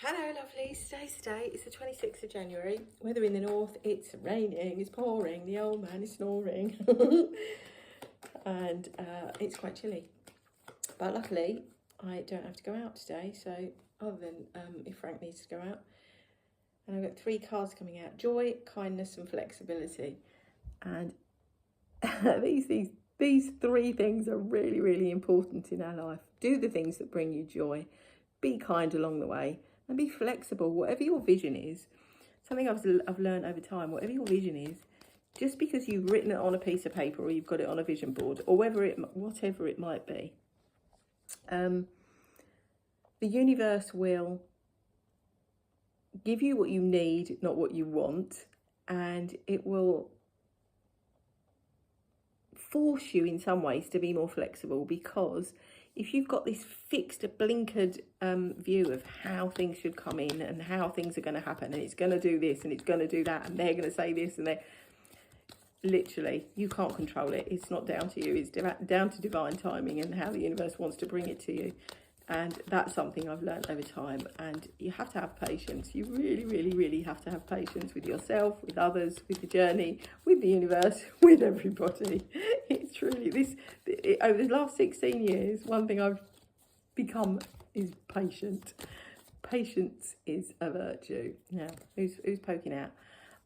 Hello lovelies, today's the day, it's the 26th of January. Weather in the north, it's raining, it's pouring, the old man is snoring. And it's quite chilly. But luckily, I don't have to go out today, so other than if Frank needs to go out. And I've got 3 cards coming out: joy, kindness and flexibility. And these 3 things are really, really important in our life. Do the things that bring you joy. Be kind along the way. And be flexible, whatever your vision is. Something I've learned over time, whatever your vision is, just because you've written it on a piece of paper or you've got it on a vision board or whatever it might be, the universe will give you what you need, not what you want, and it will force you in some ways to be more flexible, because if you've got this fixed, blinkered view of how things should come in and how things are going to happen, and it's going to do this and it's going to do that and they're going to say this, and they're literally, you can't control it. It's not down to you. It's down to divine timing and how the universe wants to bring it to you. And that's something I've learned over time. And you have to have patience. You really, really, really have to have patience with yourself, with others, with the journey, with the universe, with everybody. It's truly over the last 16 years, one thing I've become is patient. Patience is a virtue. Now, who's poking out?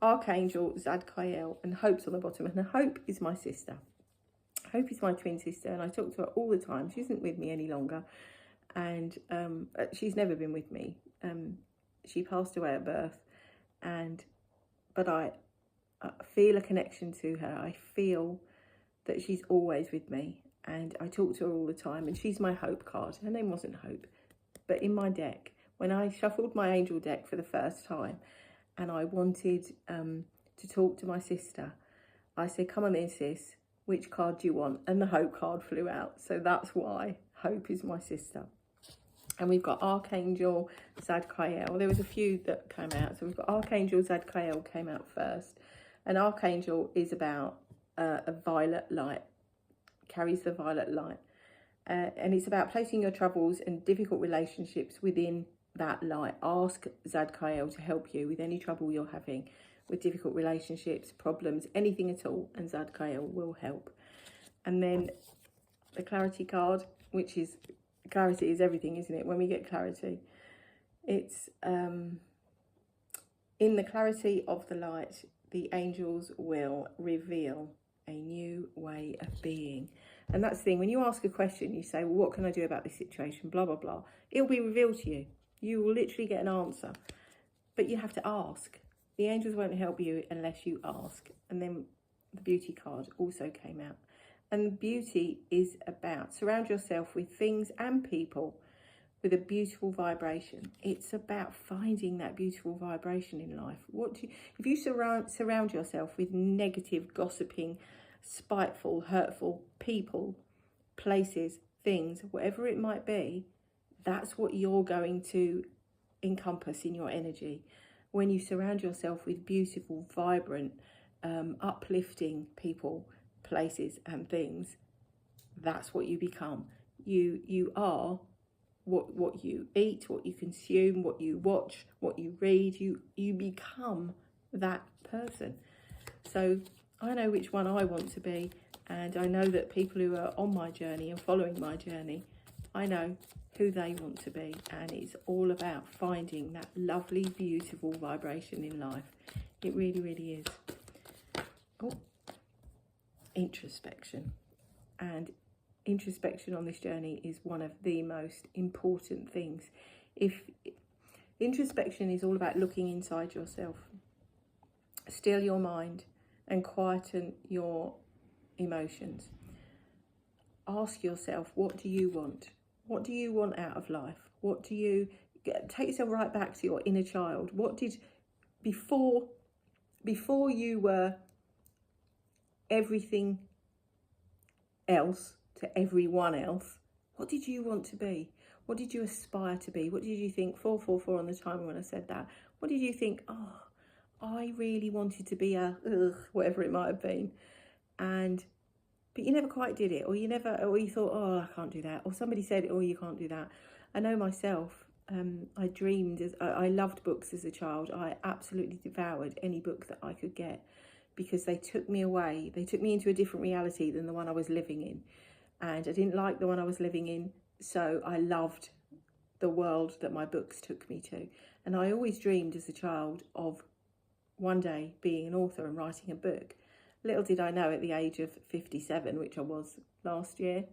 Archangel Zadkiel, and Hope's on the bottom. And Hope is my sister. Hope is my twin sister, and I talk to her all the time. She isn't with me any longer. And she's never been with me. She passed away at birth, but I feel a connection to her. I feel that she's always with me, and I talk to her all the time. And she's my Hope card. Her name wasn't Hope, but in my deck, when I shuffled my angel deck for the first time, and I wanted to talk to my sister, I said, "Come on in, sis. Which card do you want?" And the Hope card flew out. So that's why Hope is my sister. And we've got Archangel Zadkiel. There was a few that came out. So we've got Archangel Zadkiel came out first. And Archangel is about a violet light, carries the violet light. And it's about placing your troubles and difficult relationships within that light. Ask Zadkiel to help you with any trouble you're having, with difficult relationships, problems, anything at all. And Zadkiel will help. And then the clarity card, which is, clarity is everything, isn't it? When we get clarity, it's in the clarity of the light, the angels will reveal a new way of being. And that's the thing, when you ask a question, you say, well, what can I do about this situation, blah blah blah, it'll be revealed to you. You will literally get an answer, but you have to ask. The angels won't help you unless you ask. And then the beauty card also came out. And beauty is about, surround yourself with things and people with a beautiful vibration. It's about finding that beautiful vibration in life. If you surround yourself with negative, gossiping, spiteful, hurtful people, places, things, whatever it might be, that's what you're going to encompass in your energy. When you surround yourself with beautiful, vibrant, uplifting people, places and things, that's what you become. You are what you eat, what you consume, what you watch, what you read. You become that person. So I know which one I want to be, and I know that people who are on my journey and following my journey, I know who they want to be. And it's all about finding that lovely, beautiful vibration in life. It really, really is. Oh, introspection. And introspection on this journey is one of the most important things. If introspection is all about looking inside yourself, still your mind and quieten your emotions. Ask yourself, what do you want? What do you want out of life? What do you take yourself right back to your inner child? What did before you were everything else to everyone else, what did you want to be? What did you aspire to be? What did you think? 444 on the timer when I said that. What did you think? Oh, I really wanted to be whatever it might have been. But you never quite did it, or you thought, oh, I can't do that. Or somebody said, oh, you can't do that. I know myself, I dreamed, I loved books as a child. I absolutely devoured any book that I could get, because they took me away. They took me into a different reality than the one I was living in. And I didn't like the one I was living in, so I loved the world that my books took me to. And I always dreamed as a child of one day being an author and writing a book. Little did I know at the age of 57, which I was last year,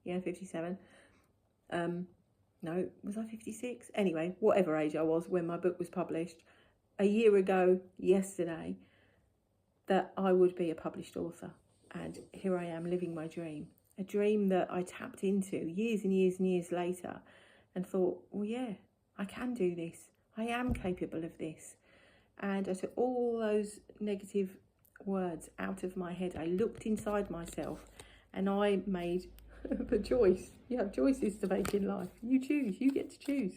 57, no, was I 56? Anyway, whatever age I was when my book was published, a year ago yesterday, that I would be a published author. And here I am living my dream, a dream that I tapped into years and years and years later, and thought, well, yeah, I can do this. I am capable of this. And I took all those negative words out of my head. I looked inside myself and I made the choice. You have choices to make in life. You choose. You get to choose.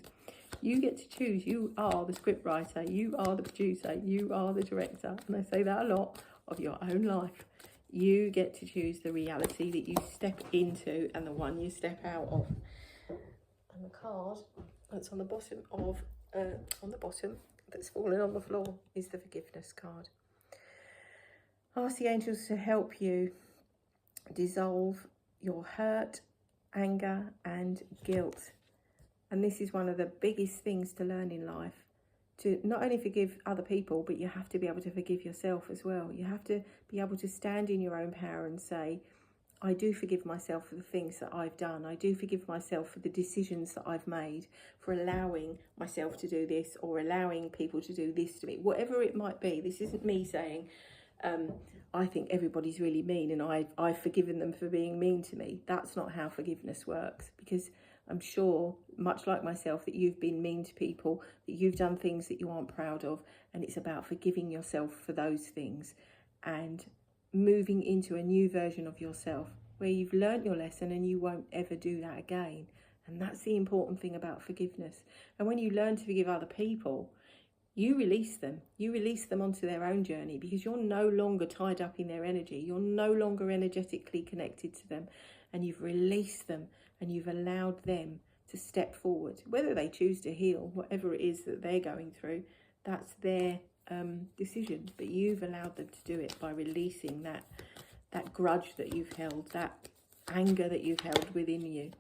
You get to choose. You are the script writer. You are the producer. You are the director. And I say that a lot, of your own life. You get to choose the reality that you step into and the one you step out of. And the card that's on the bottom of, that's fallen on the floor, is the forgiveness card. Ask the angels to help you dissolve your hurt, anger and guilt. And this is one of the biggest things to learn in life, to not only forgive other people, but you have to be able to forgive yourself as well. You have to be able to stand in your own power and say, I do forgive myself for the things that I've done. I do forgive myself for the decisions that I've made, for allowing myself to do this or allowing people to do this to me, whatever it might be. This isn't me saying, I think everybody's really mean and I've forgiven them for being mean to me. That's not how forgiveness works, because I'm sure, much like myself, that you've been mean to people, that you've done things that you aren't proud of, and it's about forgiving yourself for those things and moving into a new version of yourself where you've learnt your lesson and you won't ever do that again. And that's the important thing about forgiveness. And when you learn to forgive other people, you release them onto their own journey, because you're no longer tied up in their energy. You're no longer energetically connected to them, and you've released them and you've allowed them to step forward. Whether they choose to heal, whatever it is that they're going through, that's their decision, but you've allowed them to do it by releasing that grudge that you've held, that anger that you've held within you.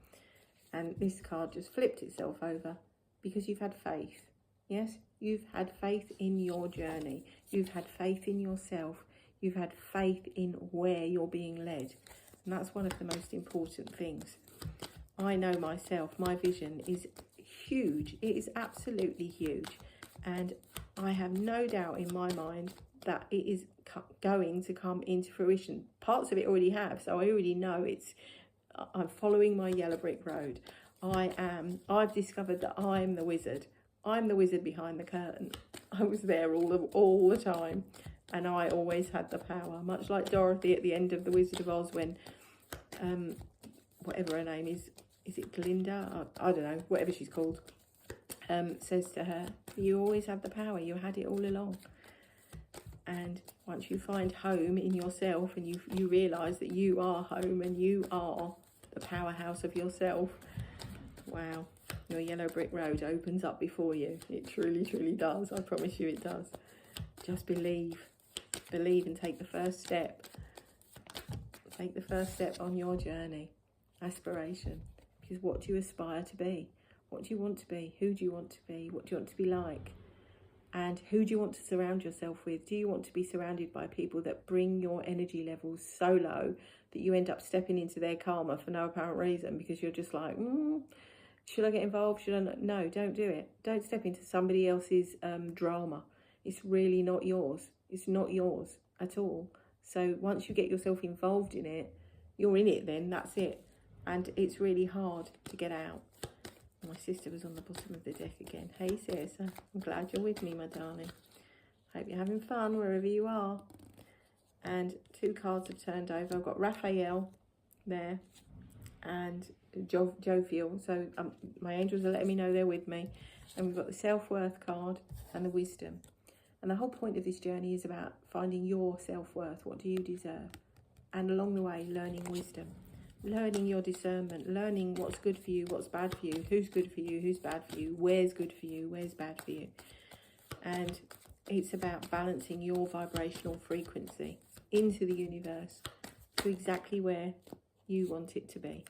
And this card just flipped itself over because you've had faith. Yes, you've had faith in your journey. You've had faith in yourself. You've had faith in where you're being led. And that's one of the most important things. I know myself, my vision is huge. It is absolutely huge. And I have no doubt in my mind that it is going to come into fruition. Parts of it already have, so I already know I'm following my yellow brick road. I've discovered that I'm the wizard. I'm the wizard behind the curtain. I was there all the time, and I always had the power. Much like Dorothy at the end of The Wizard of Oz, when whatever her name is it Glinda? I don't know, whatever she's called, says to her, you always have the power, you had it all along. And once you find home in yourself and you realise that you are home and you are the powerhouse of yourself, wow, your yellow brick road opens up before you. It truly, truly does. I promise you it does. Just believe and take the first step. Take the first step on your journey. Aspiration. Because what do you aspire to be? What do you want to be? Who do you want to be? What do you want to be like? And who do you want to surround yourself with? Do you want to be surrounded by people that bring your energy levels so low that you end up stepping into their karma for no apparent reason, because you're just like, should I get involved? Should I not? No, don't do it. Don't step into somebody else's drama. It's really not yours. It's not yours at all. So once you get yourself involved in it, you're in it then, that's it. And it's really hard to get out. My sister was on the bottom of the deck again. Hey, sis, I'm glad you're with me, my darling. Hope you're having fun wherever you are. And 2 cards have turned over. I've got Raphael there and Jovial. So my angels are letting me know they're with me. And we've got the self-worth card and the wisdom. And the whole point of this journey is about finding your self-worth. What do you deserve? And along the way, learning wisdom. learning your discernment, learning what's good for you, what's bad for you, who's good for you, who's bad for you, where's good for you, where's bad for you. And it's about balancing your vibrational frequency into the universe to exactly where you want it to be.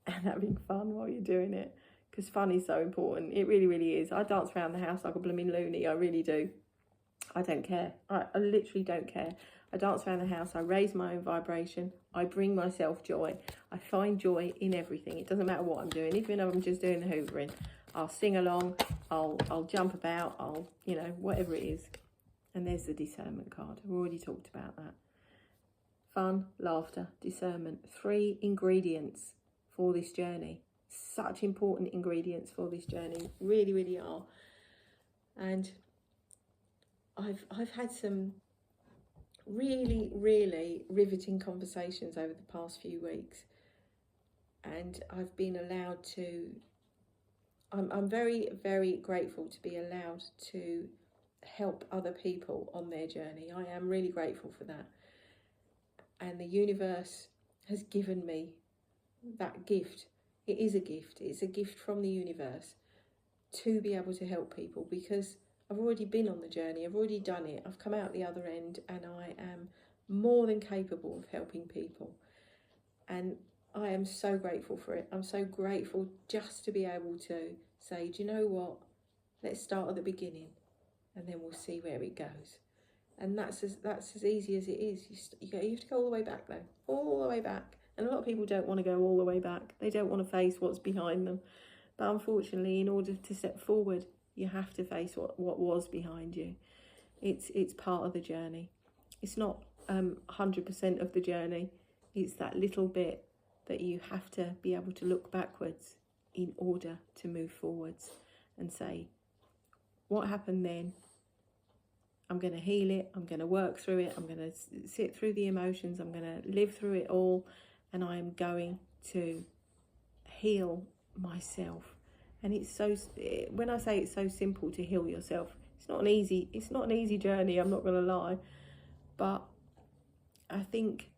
And having fun while you're doing it, because fun is so important. It really, really is. I dance around the house like a blooming loony. I really do. I don't care. I literally don't care. I dance around the house. I raise my own vibration. I bring myself joy. I find joy in everything. It doesn't matter what I'm doing. Even if I'm just doing the hoovering, I'll sing along. I'll jump about. I'll, you know, whatever it is. And there's the discernment card. I've already talked about that. Fun, laughter, discernment. 3 ingredients for this journey. Such important ingredients for this journey. Really, really are. And I've had some really, really riveting conversations over the past few weeks, and I've been allowed to, I'm very, very grateful to be allowed to help other people on their journey. I am really grateful for that. And the universe has given me that gift. It is a gift. It's a gift from the universe to be able to help people, because I've already been on the journey. I've already done it. I've come out the other end, and I am more than capable of helping people. And I am so grateful for it. I'm so grateful just to be able to say, do you know what? Let's start at the beginning, and then we'll see where it goes. And that's as easy as it is. You have to go all the way back, though. All the way back. And a lot of people don't want to go all the way back. They don't want to face what's behind them. But unfortunately, in order to step forward, you have to face what was behind you. It's part of the journey. It's not 100% of the journey. It's that little bit that you have to be able to look backwards in order to move forwards and say, what happened then? I'm going to heal it. I'm going to work through it. I'm going to sit through the emotions. I'm going to live through it all. And I am going to heal myself. And it's so, when I say it's so simple to heal yourself, it's not an easy journey, I'm not going to lie. But I think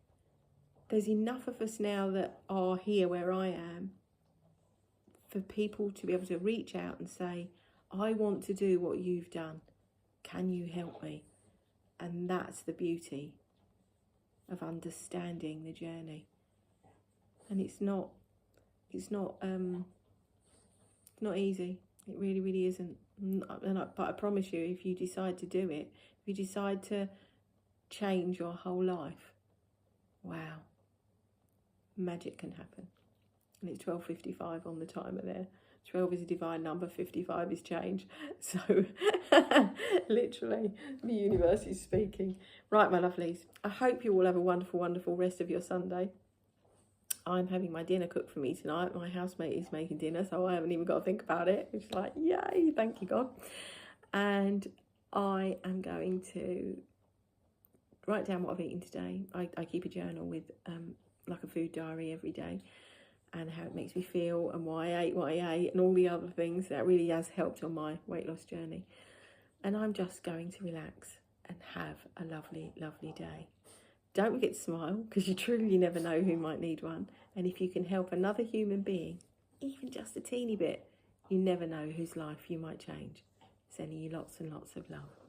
there's enough of us now that are here where I am for people to be able to reach out and say, I want to do what you've done. Can you help me? And that's the beauty of understanding the journey. And it's not easy. It really, really isn't. But I promise you, if you decide to do it, if you decide to change your whole life, wow, magic can happen. And it's 12:55 on the timer there. 12 is a divine number, 55 is change. So literally, the universe is speaking. Right, my lovelies, I hope you all have a wonderful, wonderful rest of your Sunday. I'm having my dinner cooked for me tonight. My housemate is making dinner, so I haven't even got to think about it. It's like, yay, thank you, God. And I am going to write down what I've eaten today. I keep a journal with like a food diary every day, and how it makes me feel and why I ate what I ate and all the other things. That really has helped on my weight loss journey. And I'm just going to relax and have a lovely, lovely day. Don't forget to smile, because you truly never know who might need one. And if you can help another human being, even just a teeny bit, you never know whose life you might change. Sending you lots and lots of love.